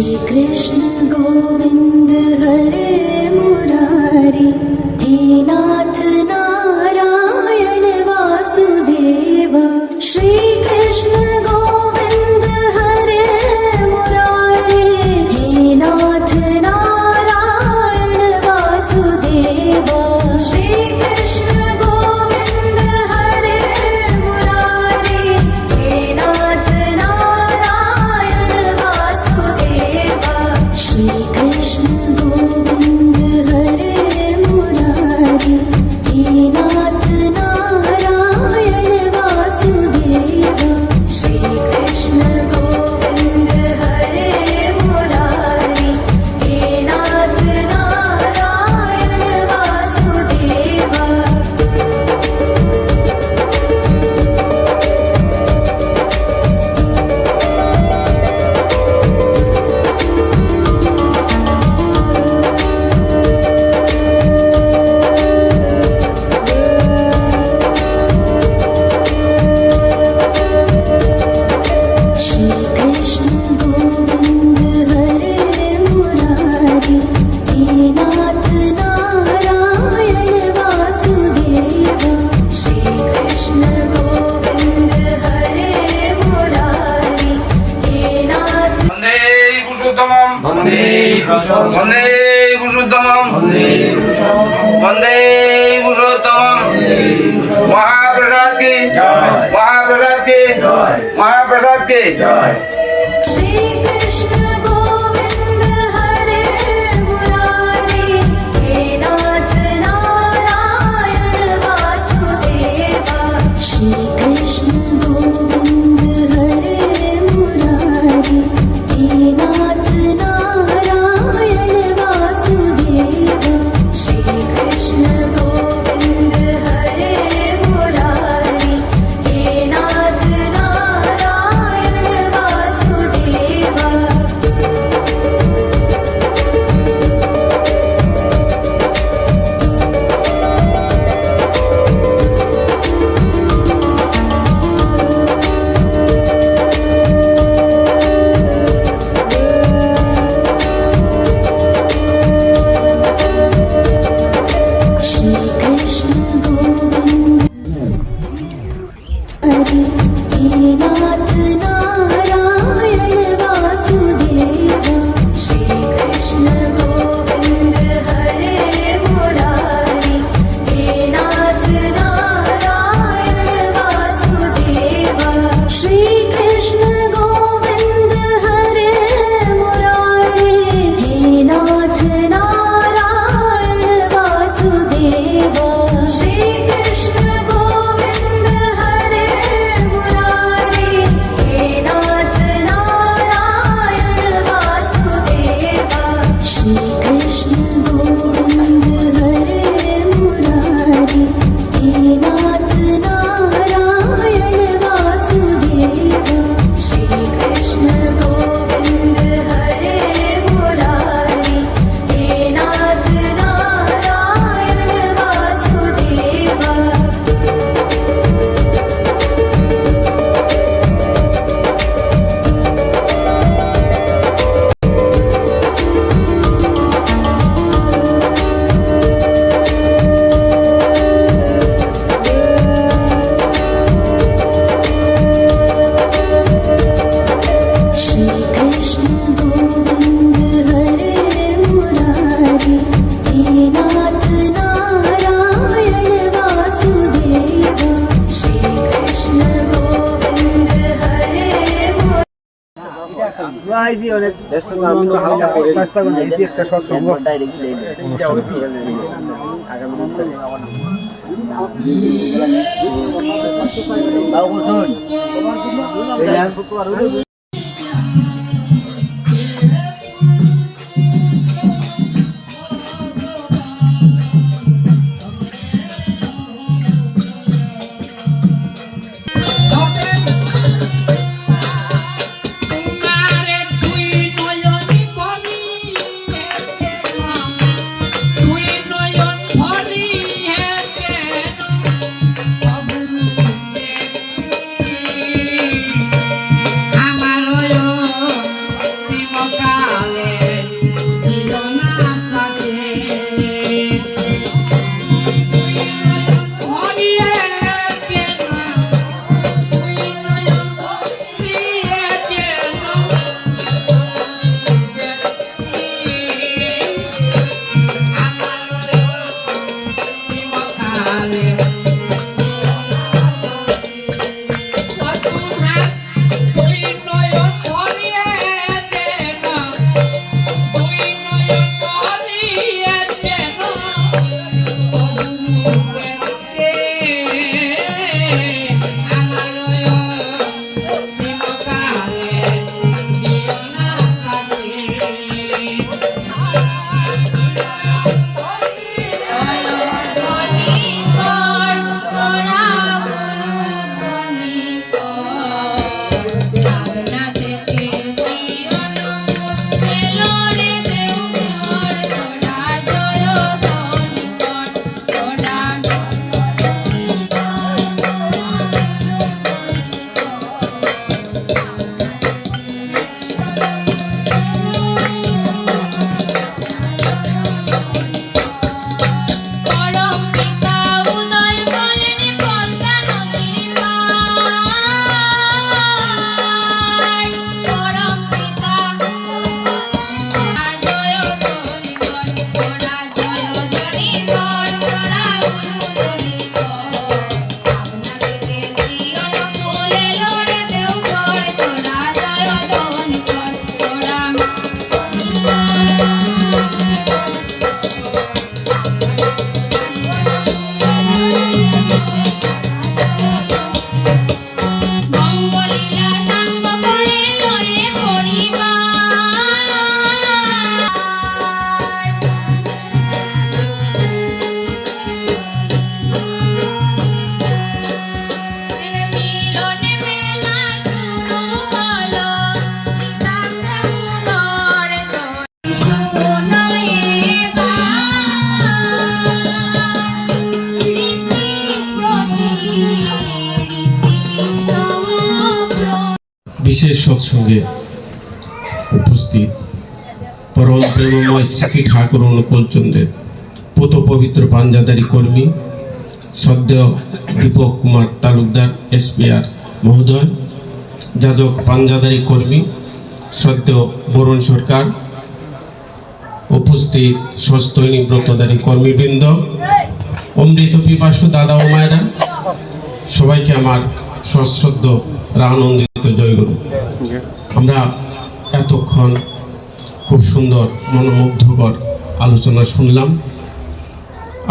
कृष्ण गोविंद हरे मुरारी, हे नाथ नारायण वासुदेव। श्री कृष्ण गोविंद हरे मुरारी, हे नाथ नारायण वासुदेव। श्री कृष्ण गोविंद हरे मुरारी, हे नाथ नारायण वासुदेव। श्री कृष्ण गोविंद हरे मुरारी, हे नाथ नारायण वासुदेव। श्री कृष्ण गोविंद हरे मुरारी, हे नाथ नारायण वासुदेव। श्री कृष्ण गोविंद हरे मुरारी, हे नाथ नारायण वासुदेव। श्री कृष्ण गोविंद हरे मुरारी, हे नाथ। वंदे पुरुषोत्तमं वंदे पुरुषोत्तमं वंदे पुरुषोत्तमं। महाप्रसाद की महाप्रसाद की महाप्रसाद की। श्री कृष्ण गोविंद हरे मुरारी, हे नाथ नारायण वासुदेव। श्री कृष्ण गोविंद हरे मुरारी, हे नाथ नारायण वासुदेव। श्री कृष्ण गोविंद हरे मुरारी, हे नाथ नारायण वासुदेव। श्री कृष्ण गोविंद हरे, हे नाथ नारायण वासुदेव। श्री कृष्ण गोविंद हरे मुरारी, हे नाथ नारायण वासुदेव। श्री कृष्ण गोविंद हरे मुरारी, हे नाथ नारायण वासुदेव। श्री कृष्ण गोविंद हरे मुरारी, हे नाथ नारायण वासुदेव। श्री कृष्ण गोविंद हरे मुरारी, हे नाथ नारायण वासुदेव। श्री कृष्ण गोविंद हरे मुरारी, हे नाथ नारायण वासुदेव। श्री कृष्ण गोविंद हरे मुरारी, हे नाथ नारायण वासुदेव। श्री कृष्ण गोविंद हरे আইসি অনেক ব্যস্ত না, আমি তো হালকা করে চেষ্টা করে দিয়েছি একটা সৎসঙ্গ আগামী আমার বিশেষ সৎসঙ্গে উপস্থিত পরম প্রেমময় শ্রী ঠাকুর অনুকূল চন্দ্রের পুত পবিত্র পাঞ্জাদারি কর্মী শ্রদ্ধেয় দীপক কুমার তালুকদার এসপিআর মহোদয়, যাজক পাঞ্জাদারি কর্মী শ্রদ্ধেয় বরুণ সরকার, উপস্থিত সস্তৈনী ব্রতধারী কর্মীবৃন্দ, অমৃত পিপাসু দাদা ও মায়েরা, সবাইকে আমার সশ্রদ্ধ আনন্দিত জয়গুরু। আমরা এতক্ষণ খুব সুন্দর মনোমুগ্ধকর আলোচনা শুনলাম।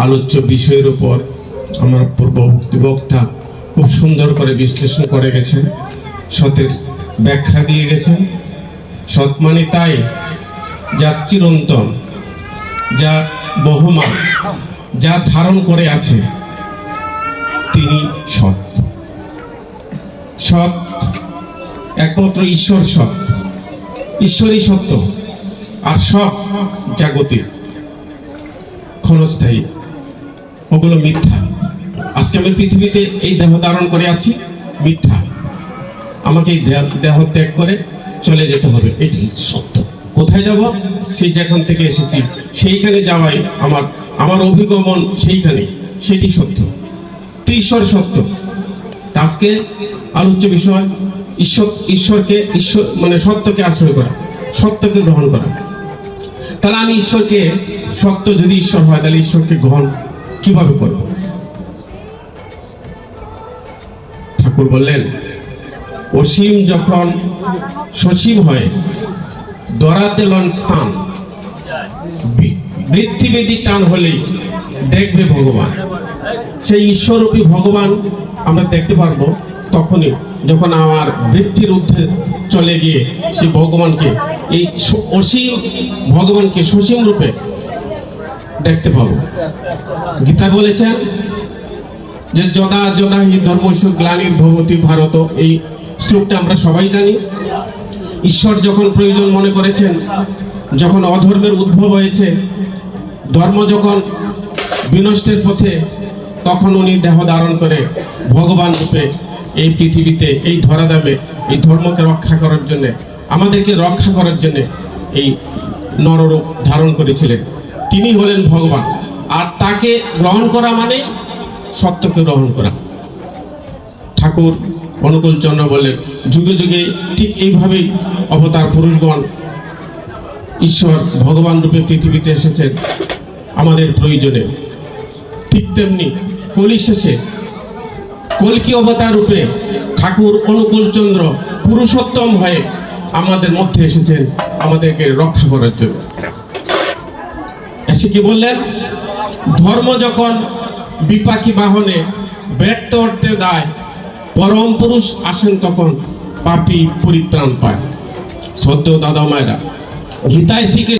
আলোচ্য বিষয়ের উপর আমার পূর্ববর্তী বক্তা খুব সুন্দর করে বিশ্লেষণ করে গেছেন, সতের ব্যাখ্যা দিয়ে গেছেন। সৎ মানে তাই যা চিরন্তন, যা বহমান, যা ধারণ করে আছে, তিনি সৎ। সৎ একমাত্র ঈশ্বর সৎ, ঈশ্বরই সত্য, আর সব জাগতিক ক্ষণস্থায়ী, ওগুলো মিথ্যা। আজকে আমি পৃথিবীতে এই দেহ ধারণ করে আছি, মিথ্যা। আমাকে এই দেহ ত্যাগ করে চলে যেতে হবে, এটি সত্য। কোথায় যাব? সেই যেখান থেকে এসেছি সেইখানে যাওয়াই আমার অভিগমন, সেইখানে, সেটি সত্য। তো ঈশ্বর সত্য। আজকে আলোচ্য বিষয় ঈশ্বরকে মানে সত্যকে আশ্রয় করা, সত্যকে গ্রহণ করা। তাহলে আমি ঈশ্বরকে, সত্য যদি ঈশ্বর হয়, তাহলে ঈশ্বরকে গ্রহণ কিভাবে করব? ঠাকুর বললেন, অসীম যখন সসীম হয়, দরাতে লন স্থান, বৃত্তিবেদী টান হলেই দেখবে ভগবান। সেই ঈশ্বররূপী ভগবান আমরা দেখতে পারবো তখনই যখন আমার বৃত্তির ঊর্ধ্বে চলে গিয়ে সেই ভগবানকে, এই অসীম ভগবানকে সসীম রূপে দেখতে পাবো। গীতা বলেছেন যে যদা যদা হি ধর্মস্য গ্লানির ভবতি ভারত, এই শ্লোকটা আমরা সবাই জানি। ঈশ্বর যখন প্রয়োজন মনে করেছেন, যখন অধর্মের উদ্ভব হয়েছে, ধর্ম যখন বিনষ্টের পথে, তখন উনি দেহ ধারণ করে ভগবান রূপে এই পৃথিবীতে, এই ধরাধামে এই ধর্মকে রক্ষা করার জন্য, আমাদেরকে রক্ষা করার জন্য এই নররূপ ধারণ করেছিলেন। তিনি হলেন ভগবান। আর তাকে গ্রহণ করা মানে সত্যকে গ্রহণ করা। ঠাকুর অনুকূল চন্দ্র বললেন, যুগে যুগে ঠিক এইভাবেই অবতার পুরুষগণ ঈশ্বর ভগবান রূপে পৃথিবীতে এসেছেন আমাদের প্রয়োজনে। ঠিক তেমনি কলি শেষে কল্কি অবতার রূপে ঠাকুর অনুকূল চন্দ্র পুরুষোত্তম হয়ে আমাদের মধ্যে এসেছেন আমাদেরকে রক্ষা করার জন্য। এসে কি বললেন? ধর্ম যখন বিপাকী বাহনে ব্যর্থ অর্থে দায়, পরম পুরুষ আসেন তখন পাপী পরিত্রাণ পায়। সত্য দাদা মায়েরা, গীতায় শ্রীকৃষ্ণ